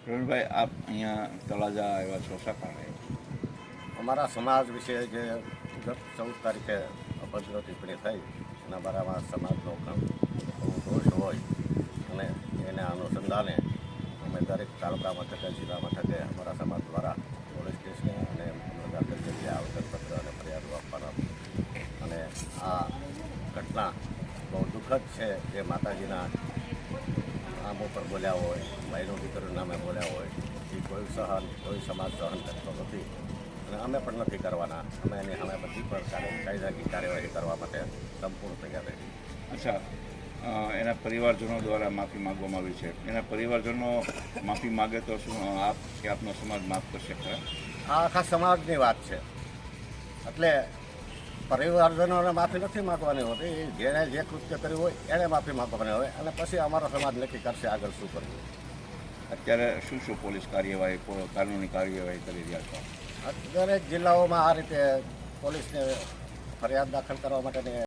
પ્રવીણભાઈ, આપ અહીંયા તળાજા આવ્યા છો, શા કારણે? અમારા સમાજ વિશે જે ગત 14 તારીખે અભદ્ર ટિપ્પણી થઈ એના બારામાં સમાજનો ઘણો દોષ હોય અને એના અનુસંધાને અમે દરેક તાલુકા મથકે જિલ્લા મથકે અમારા સમાજ દ્વારા પોલીસ સ્ટેશને અને દાખલ જગ્યાએ આવેદનપત્ર અને ફરિયાદો આપવાના અને આ ઘટના બહુ દુઃખદ છે. જે માતાજીના નામ ઉપર બોલ્યા હોય, ભાઈનું દીકરીનું નામે બોલ્યા હોય, એ કોઈ સમાજ સહન કરતો નથી અને અમે પણ નથી કરવાના. અમે એની સામે બધી પર કાયદાકીય કાર્યવાહી કરવા માટે સંપૂર્ણ તૈયાર રહી. અચ્છા, એના પરિવારજનો દ્વારા માફી માગવામાં આવી છે. એના પરિવારજનો માફી માગે તો શું આપ કે આપનો સમાજ માફ કરશે ખરા? આ આખા સમાજની વાત છે, એટલે પરિવારજનોને માફી નથી માગવાની હોતી. જેણે જે કૃત્ય કર્યું હોય એણે માફી માગવાની હોય અને પછી અમારો સમાજ નક્કી કરશે આગળ શું કરવું. અત્યારે શું પોલીસ કાર્યવાહી, કાનૂની કાર્યવાહી કરી રહ્યા છો? દરેક જિલ્લાઓમાં આ રીતે પોલીસને ફરિયાદ દાખલ કરવા માટેની